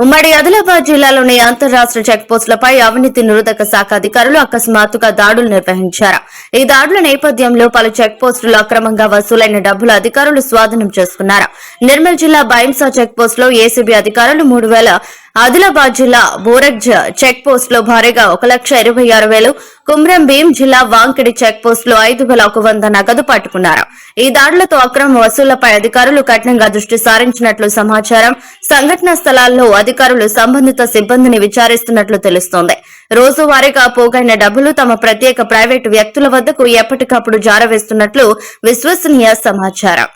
ఉమ్మడి ఆదిలాబాద్ జిల్లాలోని అంతర్రాష్ట్ర చెక్పోస్టులపై అవినీతి నిరోధక శాఖ అధికారులు అకస్మాత్తుగా దాడులు నిర్వహించారు. ఈ దాడుల నేపథ్యంలో పలు చెక్పోస్టులు అక్రమంగా వసూలైన డబ్బులు అధికారులు స్వాధీనం చేసుకున్నారు. నిర్మల్ జిల్లా బైంసా చెక్పోస్టులో ఏసీబీ అధికారులు 3,000, ఆదిలాబాద్ జిల్లా బోరగ్జ్ చెక్పోస్ట్ లో భారీగా 1,26,000, కుమ్రం భీం జిల్లా వాంకిడి చెక్పోస్ట్ లో 5,100 నగదు పట్టుకున్నారు. ఈ దాడులతో అక్రమ వసూళ్లపై అధికారులు కఠినంగా దృష్టి సారించినట్లు సమాచారం. సంఘటనా స్థలాల్లో అధికారులు సంబంధిత సిబ్బందిని విచారిస్తున్నట్లు తెలుస్తోంది. రోజువారీగా పోగైన డబ్బులు తమ ప్రత్యేక ప్రైవేటు వ్యక్తుల వద్దకు ఎప్పటికప్పుడు జారవేస్తున్నట్లు విశ్వసనీయ సమాచారం.